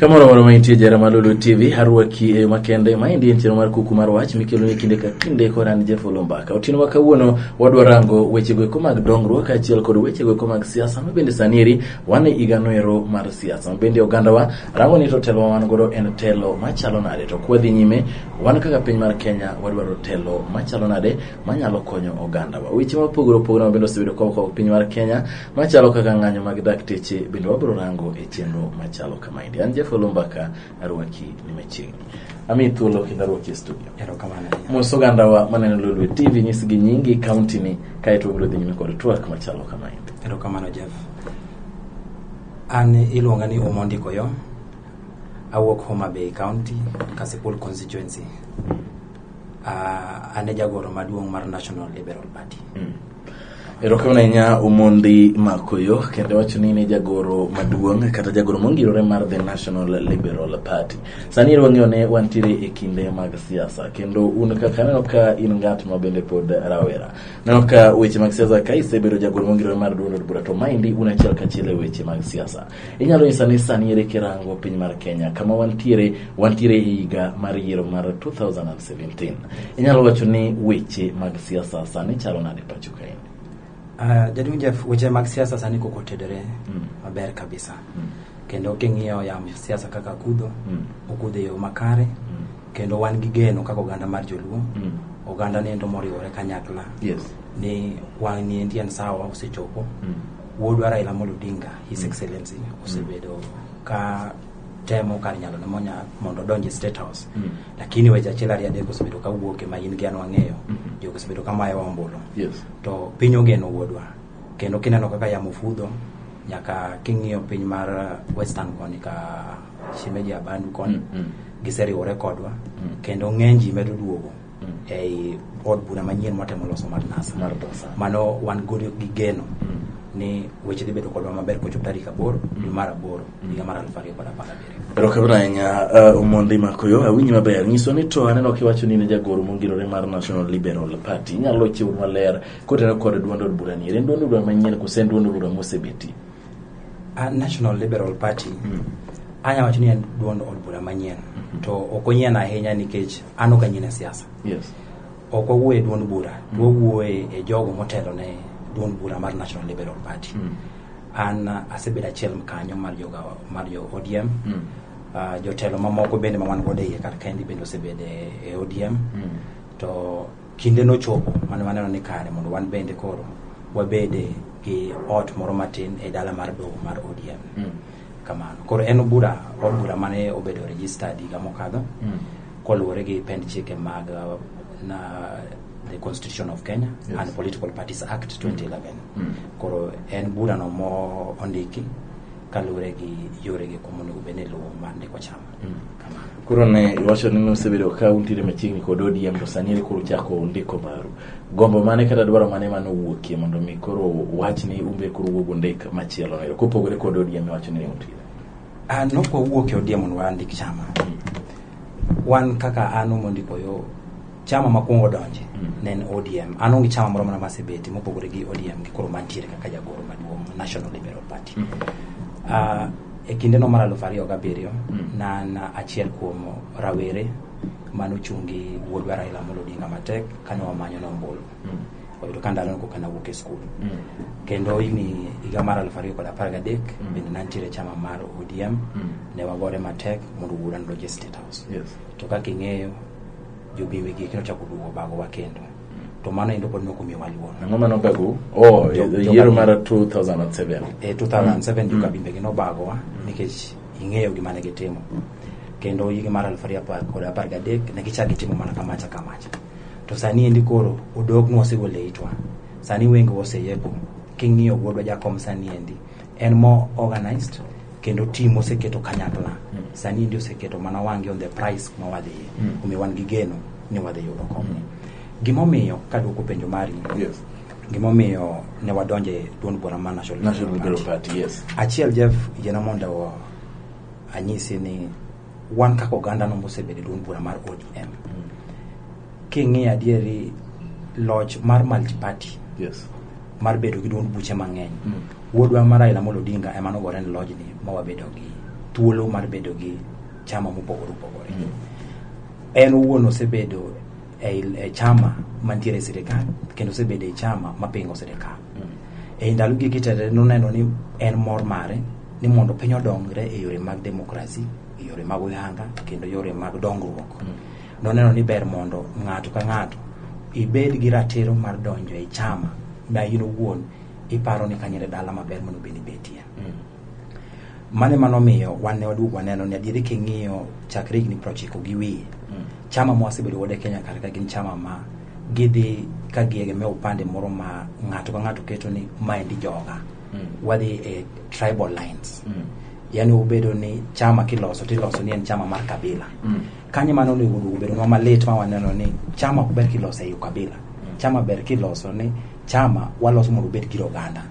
Kamoro moro maintie jara malolo TV harwaki e makende maendi en chero mar kuku mar wach mikelo ni kinde ka kinde koran Jeff Olumbaka. Otino ma kawuono wadwa rango weche go ko mag dongruok achiel kod weche go ko mag siasa mabende sanieri wane igano ero mar siasa mabende oganda wa rango ni to telo wan godo en telo machalo nade to kwadhi nyime wan kaka piny mar Kenya wadwaro telo machalo nade manyalo konyo oganda wa. Weche mapogoro pogoro bende osebedo ko piny mar Kenya machalo kaka ng'anyo mag dakteche bende wabro rango e chenro machalo kama indi. Jeff Olumbaka arwaki ni machiegni. Ami thuolo kendo arwaki studio. Erokamano. Mosoganda wa maneno Lulu TV nyisgi nyingi county ni kaito biro dhi nyime kod twak machalo kama indi. Erokamano Jeff. An iluonga ni Omondi Koyo. Awuok Homa Bay County, Kasipul constituency. Ane jagoro maduong' mar National Liberal Party. Erokamano nya Omondi Makoyo kendo wacho ni jagoro maduong' kata jagoro mongirore mar the National Liberal Party. Sani wang'iyone wantire e kinde mag siasa kendo un kaka neno ka in ng'at mabende pod rawera. Neno ka weche mag siasa ka isebedo jagoro mongirore mar duond bura to maendi un achiel kachiel e weche mag siasa. Inyalo nyisa ni sani ere kirango piny mar Kenya kama wantiere higa mar yiero mar 2017. Inyalo wacho ni weche mag siasa sani chalo nade pacho kae? Jadung Jeff, weche mag siasa sani koko tedere maber kabisa. Kendo king'iyo ya siasa kaka kudho, okudho yo makare, kendo wan gi geno kaka oganda mar Joluo, oganda niendo moriwore kanyakla. Yes. Ni wang ni en sawa osechopo. Wuodwa Raila Amolo Odinga, His Excellency, osebedo ka temo kar nyalo na mondo donje State House. Lakini weche achiel ariyo adek osebedo ka wuoke ma in gano ang'eyo. Jo osebedo kama yawa ombolo. Yes. To piny ogeno wuodwa. Kendo kineno kaka yamo fudho nyaka king'iyo piny mar Western koni ka Shimeji Abandu koni giseriwore kodwa kendo ng'eny ji medo duogo ei od bura manyien motemo loso mar NASA. Mano wan godo gi geno ni weche dhi bedo kodwa maber kochop tarik 8 dwe mar 8 higa mar 2017. Erokamano nya Omondi Makoyo awinji maber nyiso ni to aneno kiwacho ni jagoro mongirore mar National Liberal Party nyalo chiwo maler koteno kod duond od bura ni en duond bura manyien ko sen duond bura mosebeti. National Liberal Party anya wacho ni en duond od bura manyien to okonyien ahinya nikech an ok anyine siasa. Yes. Ok owuoye duond bura, owuoye e jogo motelo ne duond bura mar National Liberal Party. An asebedo achiel kanyo mar jo ODM. Jotelo mamoko bende ma wan godo e kar kendi bende osebedo e ODM. To kinde no chopo mane waneno ni kare mondo wan bende koro wabede gi ot moro matin e dala mar dogo mar ODM. Kamano. Koro en od bura mane obedo registered higa mokadho. Koluwore gi pend chike mag the Constitution of Kenya. Yes. And Political Parties Act 2011. Koro en bura no mo ondiki kalure gi yore gi komono bene lo mande ko chama. Koro ne wacho ni osebedo kaunti re machiegni kod ODM to sani koro chako ndiko maru. Gombo mane kata dwaro mane mano wuokie mondo mi koro wach ni umbe koro wuogo ndek machielo no kopogore kod ODM wacho ni utile. No ko wuokie ODM mondo wandik chama. Wan kaka ano Omondi Koyo chama makwongo donje nen ODM. Ano ngi chama moro mana masebeti mopogore gi ODM gi koro mantiere kaka jagoro maduong' National Liberal Party. E kinde no mar 2007 nan achiel kuom rawere manochungi wuodwa Raila Amolo Odinga matek kane wamanyo no ombulu. Oyudo ka ndalo ko kana wuok e skul. Kendo higa mar 2013 bende nantiere chama mar ODM ne wagore matek mondo wuodan donje State House. Yes. To kaka ing'eyo jobiwe gi kino chako duogo bago wakendo. To mano endo pod noko miwa luor. Ang'o mano bago? Yiero mar 2007. 2007 joka bimbe gi no bago wa nikech ing'eyo gima ne gitimo. Kendo higa mar 2013 ne gichaki timo mana kamacha. To sani endi koro odok no osegole itwa. Sani wengo oseyepo. King'iyo wuodwa jakom sani endi en more organized kendo team oseketo kanyakla. Sani endi oseketo mana wangi on the price ma wadhi. Wan gi geno ni wadhi yudo komni. Gimomiyo kaduoko penjo mari. Yes. Gimomiyo ne wadonje duond bura mar National Liberal Party. Yes. Achiel Jeff yena mondo anyisi ni wan kaka oganda no mosebedo duond bura mar ODM. King'iyo adieri loch mar multi party. Yes. Mar bedo gi duond buche mang'eny. Wuodwa mar Raila Amolo Odinga ema nogore ne lojni ma wabedo gi thuolo mar bedo gi chama mopogore opogore. En owuon osebedo e chama mantiere e sirikal kendo osebedo e chama mapingo sirikal. E ndalo gi kitede noneno ni en mor mare ni mondo piny odongre e yore mag demokrasi, e yore mag oyanga kendo yore mag dongruok. Noneno ni ber mondo ng'ato ka ng'ato ibed gi ratiro mar donjo e chama ma in owuon iparo ni kanyere dala maber mondo bende betie. Mane manomiyo wan ne waduogo waneno ni adieri king'iyo chakre higni 90 gi wiye, chama mwasebedo godo e Kenya kar ka gin chama ma gidhi ka giegeme upande moro ma ng'ato ka ng'ato keto ni maendi joga, wadhi e tribal lines. Yani ubedo ni chama kiloso tiloso ni en chama mar kabila. Kanye mano ni ubedo no malit ma waneno ni chama ok ber kiloso e kabila. Chama ber kiloso ni chama waloso mondo obed gi oganda.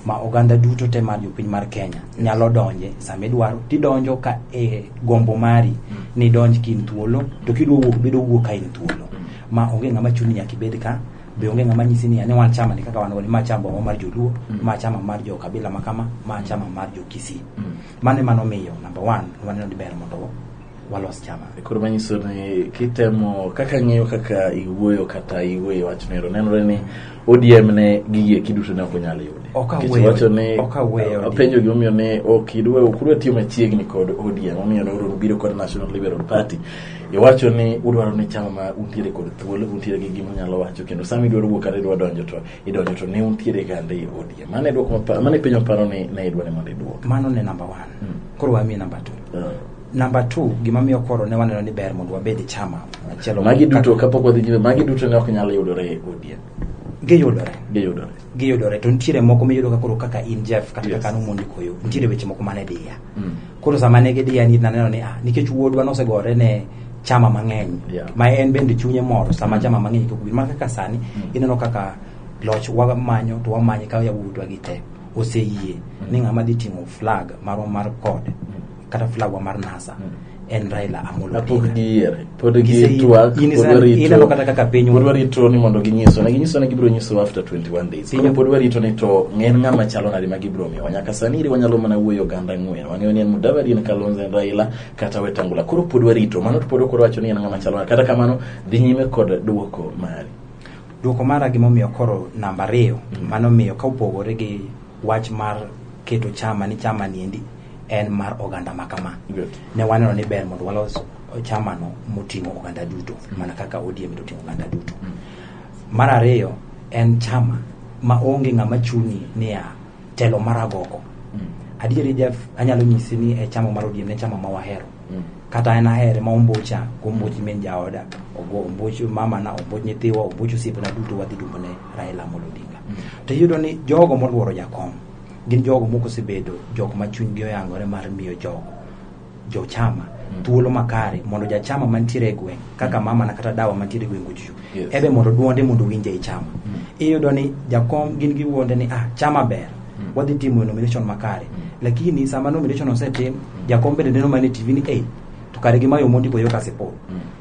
Ma oganda duto te mar jopiny mar Kenya nyalo donje sama idwaro tidonjo ka e gombo mari ni donj kin thuolo to kidwo wuok bedo wuok ka in thuolo. Ma onge ng'ama chuni nyaka ibed ka, be onge ng'ama nyisi ni ane wan chama ni kaka wan ma chama mar joluo, ma chama mar jo kabila makama, ma chama mar jo Kisii. Mane manomiyo number 1 waneno ni ber mondo walos chama. Koro manyiso ni kitemo kaka ng'eyo kaka iwuoyo kata iwuoyo wachno nenore ni ODM ne gigie kiduto ne ok onyalo yude. Okaweyo apenjo gimomiyo ne ok idwa tiyo machiegni kod ODM, omiyo ne biro kod National Liberal Party. Iwacho ni udwaro ni chama ma untiere kod thuolo, untiere gi gimo nyalo wacho kendo sami idwaro wuok kata idwa donjo to ne untiere gande e ODM. Mane penjo paro ni ne idwa ne mondo iduok. Mano ne number 1. Koro wami number 2. Number 2, gima miyo koro ne waneno ni ber mondo wabed chama achielo. Magi duto kapok wadhi nyime, magi duto ne ok nyalo yudore e ODM. Giyudore to ntiere moko miyudo kaka in Jeff kata kaka nomondi koyo, ntiere weche moko mane diya. Koro sama ne gidiya ni naneno ni nikech wuodwa nosegore ne chama mang'eny, ma en bende chunye moro sama chama mang'eny kokubir mar kaka sani ineno kaka loch wamanyo to wamanye ka yawutwa gi te oseyie ni ng'ama dhi ting'o flag mar code kata flag mar NASA en Raila Amolo Odinga. Pod gi twak ineno kata kaka piny warito ni mondo ginyiso ne gibiro nyiso after 21 days. Pod warito ni to ng'en ng'ama chalo nade ma gibiro miyo nyaka sani wanyalo mana wuoyo ganda ng'wen wang'eyo ni en Mudavadi, en Kalonzo, en Raila kata Wetangula. Koro pod warito mano, pod ok wacho ni en ng'ama chalo kata kamano dhi nyime kod duoko mari. Duoko mara gimomiyo koro namba 2 mano miyo ka upogore gi wach mar keto chama ni chama niendi en mar oganda makama. Ne waneno ni ber mondo walos chama no moting'o oganda duto mana kaka ODM oting'o oganda duto. Mar 2 en chama ma onge ng'ama chuni ni a telo mar agoko. Adieri Jeff anyalo nyisi ni e chama mar ODM ne chama ma wahero. Kata en ahere ma ombocha kombochi men jaoda ogo ombocho mama na omboch nyithiwa ombocho sipo na duto wadhi dumbone Raila Amolo Odinga. To yudo ni jogo moluoro jakom gin jogo moko sebedo jogo ma chunygi oyangore mar miyo jo chama thuolo makare mondo ja chama mantiere e gweng kaka mama na kata dawa mantiere e gweng Gujuju ebe mondo duonde mondo winje e chama. Iyudo ni jakom gin giwuonde ni chama ber wadhi timo nomination makare, lakini sama nomination osetim jakom bende neno mane TV ni to kare gimayo mondi boyo kasipo.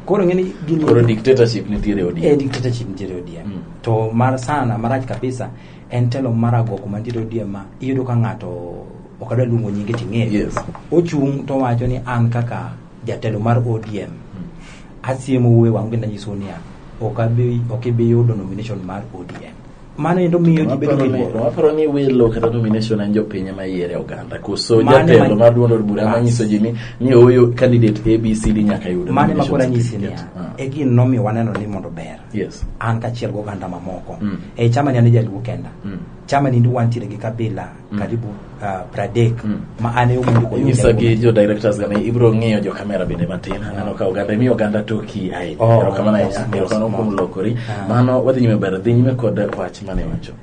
Koro ngeni gini koro dictatorship nitiere ODM. Dictatorship nitiere ODM. To mar sana marach kabisa en telo mar agoko mantiere ODM ma iyudo ka ng'ato okadwa luongo nyinge ting'eyo. Ochung' to wacho ni an kaka jatelo mar ODM asiemo uwe wangu na nyiso ni okabi yudo nomination mar ODM. Mano endo miyo ji bedo gi luoro. Waparo ni welo kata nomination en jopiny ma yiere oganda. Koso jatelo mar duond od bura manyiso ji ni oyo candidate ABCD nyaka yudo. Mane makora nyisi ni e gin nomiyo waneno ni mondo ber. An kachiel go oganda mamoko. E chama ni ane jaluo kenda. Chama ni wantiere gi kabila karibu 30 ma ane umundi ko nyisa gi jo directors gane ibro ng'iyo jo kamera bende matin aneno ka oganda mi oganda toki ai ero kama na ero kano kum lokori mano wadhi nyime ber dhi nyime kod wach mane wacho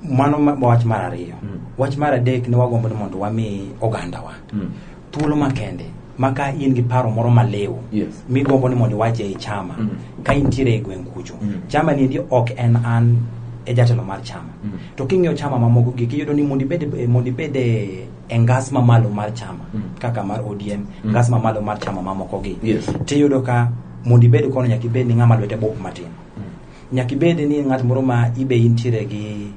mano wach mar 2 wach mar 3 ne wagombo ni mondo wami oganda wa thuolo makende maka in gi paro moro malew mi gombo ni mondo wache e chama ka intiere e gweng kucho chama ni ok en an e jatelo mar chama to king'eyo chama mamoko gi kiyudo ni mondi bede engas mamalo mar chama kaka mar ODM ngas mamalo mar chama mamoko gi tiyudo ka mondi bede kono nyaki bed ni ng'ama lwete bop matin nyaki bed ni ng'at moro ma ibe intiere gi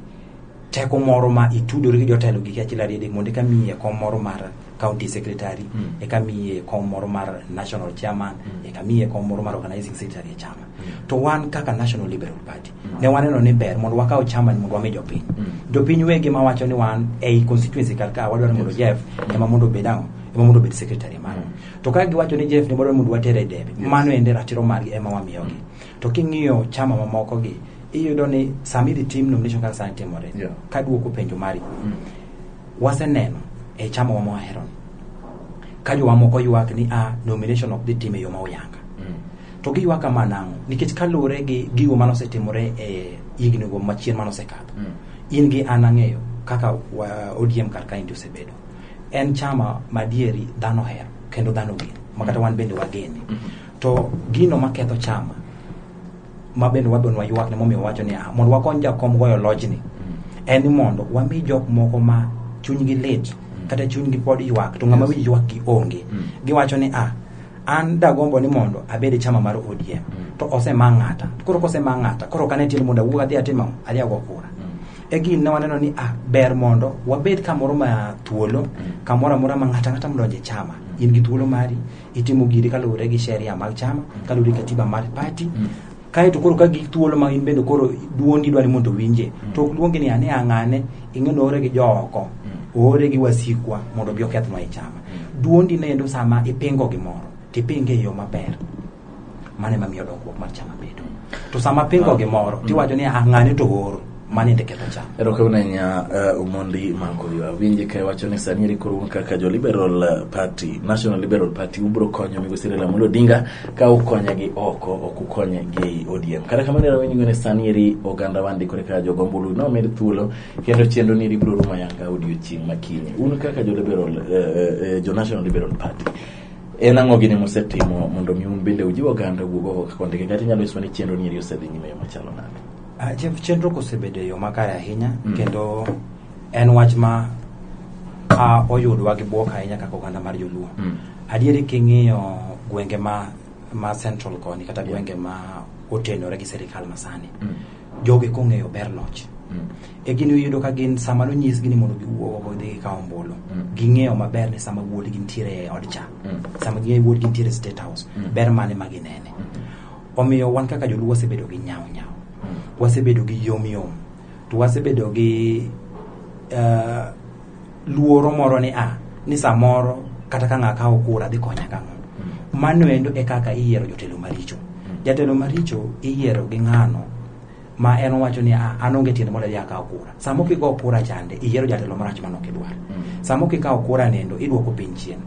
teko moro ma itudori gi jotelo gi achiel ariyo mondo eka miye kom moro mar county secretary, eka miye kom moro mar national chairman, eka miye kom moro mar organizing secretary e chama. To wan kaka National Liberal Party ne waneno ni ber mondo wakaw chama ni mondo wami jopiny. Jopiny wegi ma wacho ni wan ei constituency kaka wadwaro mondo Jeff ema mondo bedang ema mondo bed secretary mano. To ka giwacho ni Jeff ni mondo mondo watere debe, mano ende ratiro margi ema wamiyogi. To king'iyo chama mamoko gi iyudo ni sami dhi team nomination kaka sani timore, ka duoko penjo mari waseneno e chama wa mohero ka jo moko ywak ni nomination ok dhi time yo ma oyanga. To giywak kama nang'o nikech kalure gi gigo manosetimore e higni go machien manosekadho. In gi an ang'eyo kaka ODM kar ka indi osebedo en chama madieri dhano hero kendo dhano geno makata wan bende wageni. To gino maketho chama ma bende wabon waywak ne momiyo wacho ni mondo wakony jakom goyo lojni en ni mondo wami jok moko ma chunygi lit kata chunygi pod ywak to ng'ama winjo ywak gi onge. Giwacho ni an dagombo ni mondo abed chama mar ODM to osema ng'ata koro kosema ng'ata koro kane tiel mondo awuog adhi atimo adhiago kura. E gin ne waneno ni ber mondo wabed kamoro ma thuolo kamoro amora ma ng'ata mdonje chama in gi thuolo mari itimo giri kaluwore gi sheria mag chama kaluwore gi katiba mar party kaeto koro ka gi thuolo ma in bende koro duondi dwani mondo winje to luongi ni ane ang'ane ing'eno ore gi jooko ore gi wasikwa mondo bi okethnwa e chama. Duondi nendo sama ipingo gimoro tipinge yo maber mane mamiyo dongruok mar chama bedo. To sama pingo gimoro tiwacho ni ng'ane to oro mane ndeketho chama. Erokamanya Omondi Makoywa winje kai wacho ni sani ri koro kaka jo Liberal Party, National Liberal Party ubro konyo Migosi Raila Amolo Odinga ka ukonya gi oko okukonya gi ODM. Kata kamano ra winjo ne sani ri oganda wandi kore ka jo gombulu no med thuolo kendo chendo ni bro ruma yanga odiochieng' makiny. Un kaka jo Liberal jo National Liberal Party en ang'o gini mosetimo mondo mi un bende ujiwo oganda wuogo kaka ndike kata nyalo iswa ni chendo ni ri osedhi nyime yo machalo nade? Jeff chenro kosebedo yo makare ahinya kendo en wach ma oyudwa gi buok ahinya kaka oganda mar Joluo. Adieri king'iyo gwenge ma central koni kata gwenge ma otenore gi serikal masani joge kong'eyo ber loch e gini yudo ka gin sama no nyis gini mondo giwuogo dhi ka ombulu ging'eyo maber ni sama wuod gi ntiere e od cha sama wuod gi ntiere State House ber mane ma ginene. Omiyo wan kaka Joluo osebedo gi nyao wasebedo gi yom to wasebedo gi luoro moro ni samoro kata ka ng'aka okura dhi konya kang'o. Mano endo e kaka iyiero jotelo maricho. Jatelo maricho iyiero gi ng'ano ma en wacho ni an onge tiende mondo ya ka okura. Samo kigo okura chande iyiero jatelo marach mano kidwar. Samo kika okura nendo iduoko piny chien.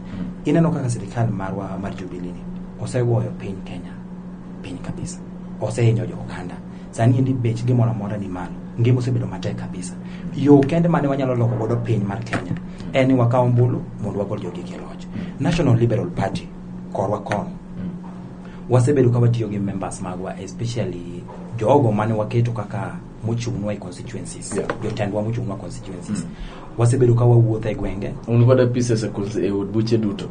Ineno kaka sirikal marwa mar Jubilee osegoyo piny Kenya piny kabisa. Osehinyo jo oganda. Sani ndi bech gimoro amora ni malo ngimo osebedo matek kabisa. Yo kende mane wanyalo loko godo piny mar Kenya en wakaw ombulu mondo wagol jogi e loch. National Liberal Party korwa kono wasebedo ka watiyo gi members magwa especially jogo mane waketo kaka mochung'wa e constituencies jotendwa mochung'wa constituencies wasebedo ka wawuotho e gwenge. Un goda pieces e od buche duto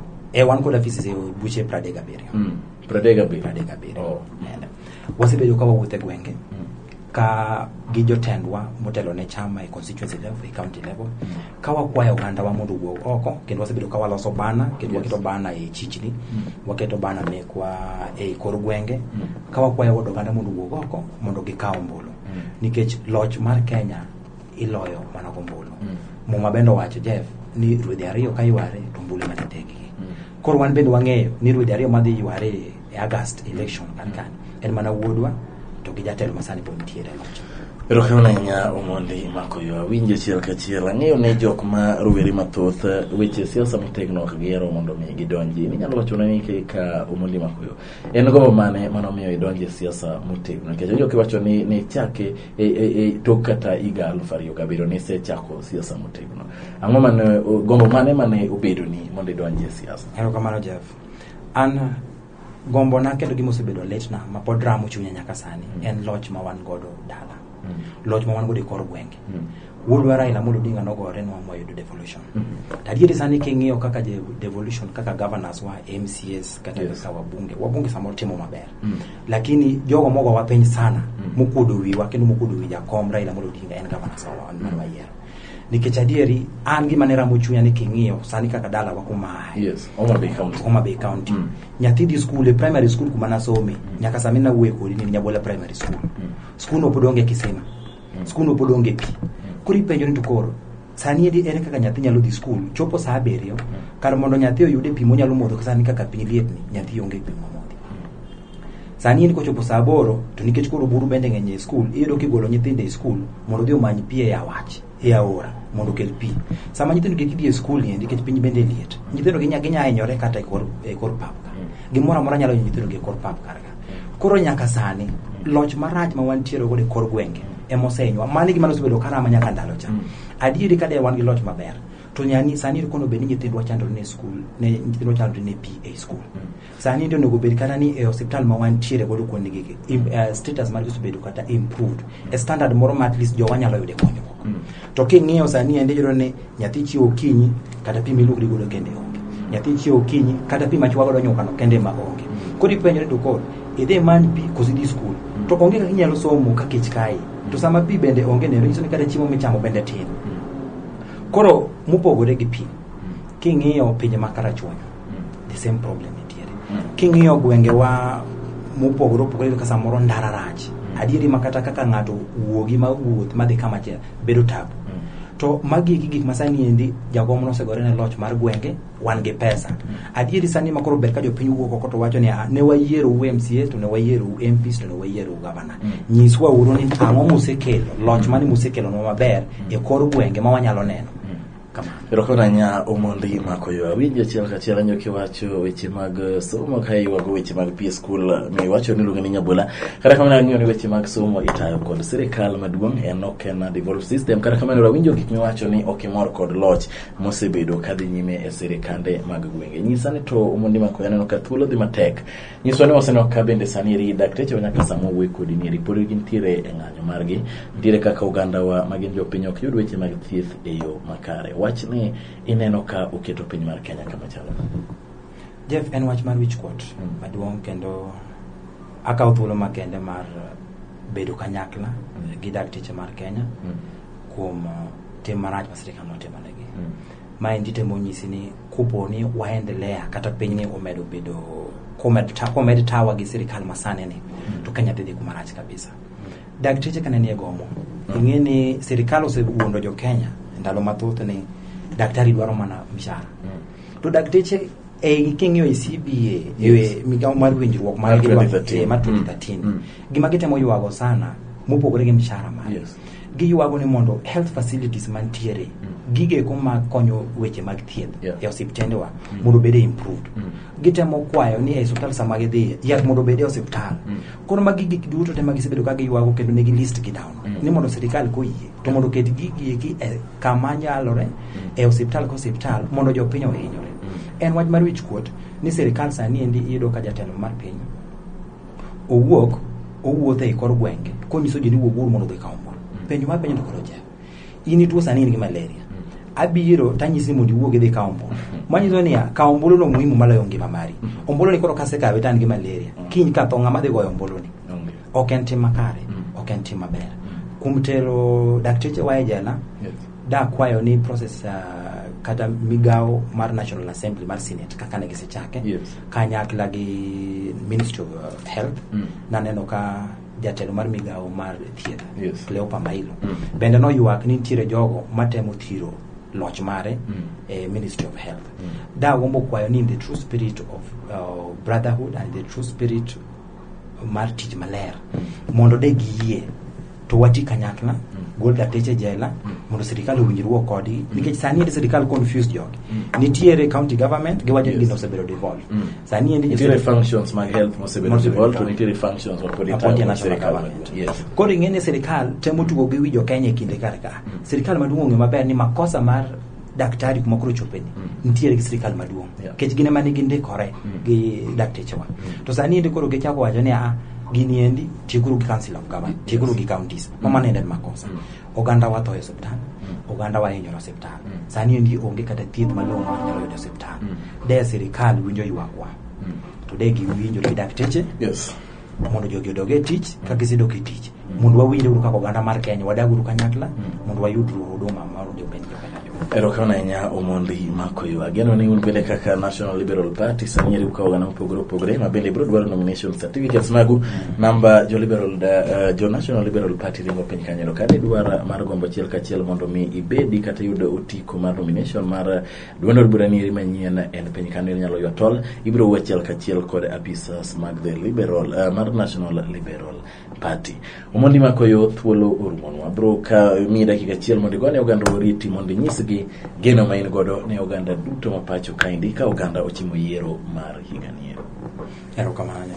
wan koda pieces e od buche 37 Oh. Wasebedo ka wawuotho e gwenge ka gi jotendwa motelo ne chama e constituency level e county level ka wakwayo oganda wa mondo wuog oko kendo wasebedo ka waloso bana kendo waketo bana e chichni waketo bana mekwa e kor gwenge ka wakwayo oganda mondo wuog oko mondo gikaw ombulu nikech loch mar Kenya iloyo mana gombulu. Muma bendo wacho Jeff ni ruedhi ariyo ka yware to ombulu matetegi. Koro wan bende wang'eyo ni ruedhi ariyo madhi yware e August election kan en mana wuodwa to gi jatelo masani pod ntiere loch. Erokamanya Omondi Makoywa winje chiel ka chiel ang'eyo ne jok ma rowere mathoth weche siasa motegno ok gihero mondo mi gidonji. Ni nyalo wacho ni ka Omondi Makoywa en gombo mane manomiyo idonje e siasa motegno nikech jok wacho ni chake tok kata higa 2007 ni se chako siasa motegno. Ang'o mane gombo mane obedo ni mondo idonje e siasa? Erokamano Jeff. An gombo na kendo gimo osebedo letna ma pod ramo chunya nyaka sani en loch ma wan godo dala. Loch ma wan godo e kor gwenge. wuodwa Raila Amolo Odinga nogore nwa moyudo devolution. Adieri sani king'iyo kaka devolution kaka governors wa MCS kata kaka wabunge samoro timo maber. Lakini jogo mogo wapeny sana mokuodo wiwa kendo mokuodo wi jakom Raila Amolo Odinga en governors wa Nairobi. Nikech adieri an gima ne ramo chunya ni king'iyo sani kaka dala wa kuma. Yes, Homa Bay County. Nyathi di school, primary school kuma nasome, nyaka samina uwe kodi ni Nyabola primary school. School no podonge kisima. School no podonge pi. Kuri penjo ni tukoro. Sani edi ere kaka nyathi nyalo di school, chopo saa 7 kar mondo nyathi oyude pi monyalo modho sani kaka piny liet ni, nyathi onge pi modho. Sani edi kochopo saa 8 to nikech koro buru bende ng'eny e school, iyudo kigolo nyithinde e school mondo dhi omany pi e awach, e aora mondo kel pi. Sama nyithindo gi kidhi e school ni nikech piny bende liet. Nyithindo gi ginya hinyore kata e kor pap. Gimoro amora nyalo nyithindo gi e kor pap karga. Koro nyaka sani loch marach ma wantiere go e kor gwenge emosenywa mani gima nosebedo karama nyaka ndalo cha. Adieri ka de wan gi loch maber to nyani sani kono bed ni nyithindwa chandore ne school ne nyithindwa chandore ne pi e school. Sani ndio nego bed kana ni e hospital ma wantiere go kuonde gi status mar gisebedo kata improved a standard moro ma at least jo wanyalo yude konyruok. To king'iyo sani ende jiro ne nyathi chiwo kinyi kata pi milugo godo kende onge. Nyathi chiwo kinyi kata pi machwa godo nyuka no kende ma onge. Kodi penjo ni doko idhe man pi kosi di school to onge kaka inyalo somo ka kech kai to sama pi bende onge ne nyiso ni kata chiemo michamo bende tin. Koro mupogore gi pi king'iyo pinje makarachuonyo the same problem nitiere. King'iyo gwenge wa mupogore ka samoro ndara rach adieri makata kaka ng'ato wuogi ma wuoth madhi kama che bedo tabu. To magi gik masani endi jagomo no segore ne loch mar gwenge wan gi pesa. Adieri sani makoro ber ka jopiny wuok oko to wacho ni ne wayiero MCA to ne wayiero MPs to ne wayiero governor. Nyiswa uru ni ang'o musekelo loch mani musekelo no maber e kor gwenge ma wanyalo neno. Rokona nya omondi makoyo awinjo chiel ka chiel anyo kiwacho weche mag somo kai wago weche mag pi school mi wacho ni luongo ni Nyabola kata kamano ng'iyo ni weche mag somo itayo kod sirikal maduong' en okena devolve system kata kamano rawinjo gik mi wacho ni okimor kod loch mosebedo kadhi nyime e sirikande mag gwenge. Nyisa ni to omondi makoyo neno ka thuolo dhi matek. Nyiswa ni oseno ka bende sani ri dakteche nyaka samo we kodi ni ripori gintiere e ng'anyo margi dire kaka oganda wa magin jopiny ok yud weche mag thieth e yo makare. Wachni ineno ka uketo piny mar Kenya kama chalo. Jeff en wach mar wich kuot maduong' kendo akaw thuolo makende mar bedo kanyakla gi dakteche mar Kenya kuom tim marach ma sirikal notimo negi. Ma endi temo nyisi ni kupo ni waendelea kata piny ni omedo bedo komed tawa gi sirikal masane ni to Kenya dhi kumarach kabisa. Dakteche kanenie gomo ing'e ni sirikal osewuondo jo Kenya ndalo mathoth ni daktari dwaro mana mshahara. To dakteche king'iyo e CBA e migawo mar winjruok mar 2013 gima gitemo yuago sana mopogore gi mshahara mar giyuago ni mondo health facilities mantiere gige kuma konyo weche mag thieth e osiptende wa mondo bede improved. Gitemo kwayo ni e hospital sama gidhi yak mondo bede hospital. Kono magi gik duto te magi sebedo kage yuago kendo negi list gi down ni mondo sirikal koyie to mondo ket gigi eki kama nyalore e hospital ko hospital mondo jopiny ohinyore. En wach mar wich kuot ni sirikal sani endi iyudo ka jatelo mar piny owuotho e kor gwenge konyiso ji ni wuoguru mondo dhi kawo ombulu. Penjo mar penjo to koro Jeff, in tuo sani in gi malaria, abiro tanyisi mondo iwuog dhi kawo ombulu. Manyiso ni kawo ombulu no muhimu maloyo ngima mari. Ombulu ni koro kase kawe tan gi malaria kiny ka tho ng'ama dhi goyo ombulu ni ok en tim makare, ok en tim maber. Kuom tero dakteche wa e jela da kwayo ni process kata migawo mar National Assembly mar Senate kaka ne gisechake kanyakla gi Ministry of Health naneno ka jatelo mar migawo mar thieth Cleopa Mailo bende no yuak ni nitiere jogo matemo thiro loch mare Ministry of Health. Da gombo kwayo ni in the true spirit of brotherhood and the true spirit mar tich maler mondo de giyie to wati kanyakla gol dakteche jela mondo sirikal owinjruok kodi nikech sani ende sirikal confused jogi. Nitiere county government gi wacho ni osebero devolve. Sani ende nitiere functions mag health mosebedo devolve to nitiere functions of sirikal. Koro ing'e sirikal temo tugo gi wijo Kenya kinde karka. Sirikal maduong' ng'e maber ni makosa mar daktari kuma koro chopeni nitiere gi sirikal maduong' kech gine mane gindikore gi dakteche wa. To sani ende koro gichako wacho ni gini endi tiguru gi council of government tiguru gi counties mama nende makosa oganda wa to e hospital oganda wa hinyo hospital sani endi onge kata thieth malong'o nyalo yudo hospital de sirikal winjo ywakwa to de gi winjo gi dakteche yes mondo jogi odoge tich ka gisedok e tich mondo wawinjuru kaka oganda mar Kenya wadaguru kanyakla mondo wayudru huduma mar jopiny Erokamano nya Omondi Makoyo ageno ni un bende kaka National Liberal Party sanyeri ukawa na opogore ma bende bro dwaro nomination certificates magu namba jo Liberal jo National Liberal Party ringo piny kanyo kane dwara mar gombo chiel ka chiel mondo mi ibedi kata yudo otiko mar nomination mar duond bura ni manyien en piny kanyo nyalo yotol ibro wachiel ka chiel kod apisas mag the Liberal mar National Liberal Party. Omondi Makoyo thuolo orumonwa bro ka mi dakika chiel mondo gone oganda oriti mondo nyisgi geno ma in godo ne oganda duto ma pacho kaindi ka oganda ochimo yiero mar higa ni. Erokamano.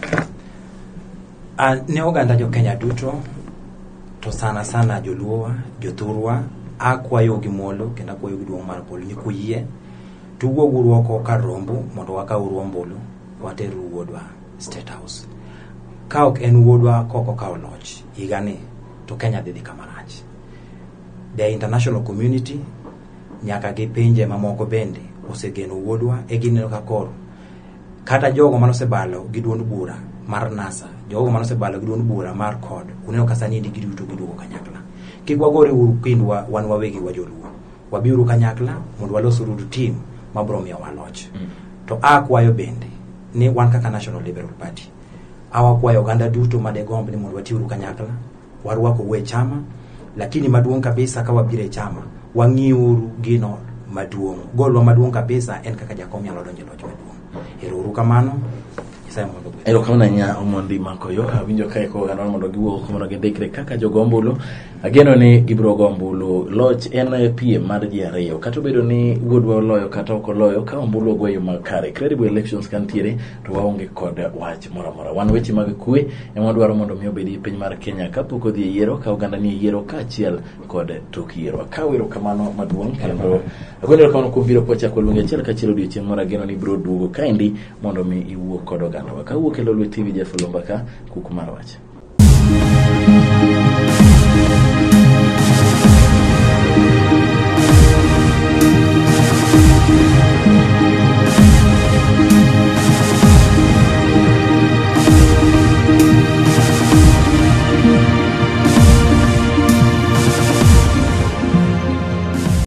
Ne oganda jo Kenya duto to sana joluowa, jothurwa akwayo gi molo kendo akwayo gi duong' mar polo ni kuyie tuwuoguru oko kar rombo mondo wakauru ombulu wateru wuodwa State House. Ka ok en wuodwa koko ka oloch higani to Kenya dhi kamarach. The international community nyaka gi pinje mamoko bende osegeno wuodwa e gineno ka koro kata jogo manosebalo gi duond bura mar NASA jogo manosebalo gi duond bura mar CORD uneno ka sani ndi giduto giduogo kanyakla kigwagore uru kindwa wan wawegi wajoluo wabiuru kanyakla mondo walosuru team mabro miyo waloch to akwayo bende ni wan kaka National Liberal Party awakwayo oganda duto made gomb ni mondo watiuru kanyakla warwako we chama lakini maduong' kabisa ka wabire chama wang'iuru gino maduong' golwa maduong' kabisa en kaka jakom nyalo donjo loch maduong'. Erokamano Erokamano nya Omondi Makoyo awinjo kae ko gano mondo giwuok mondo gidhikre kaka jogombulo ageno ni gibro gombulo loch en PM mar ji ariyo kata bedo ni wuodwa loyo kata ok loyo ka ombulo gweyo makare credible elections kantiere to waonge kod wach moro wan weche mag kwe ema dwaro mondo mi obedi piny mar Kenya kapok odhi yiero ka oganda ni yiero kaachiel kod tok yiero ka wero kamano maduong' kendo ageno kono kumbiro pocha kolunge achiel kachiel odiochieng' moro ageno ni bro duogo kaindi mondo mi iwuok kod oganda wakawuok e Lolwe TV Jeff Lombaka kuku mar wach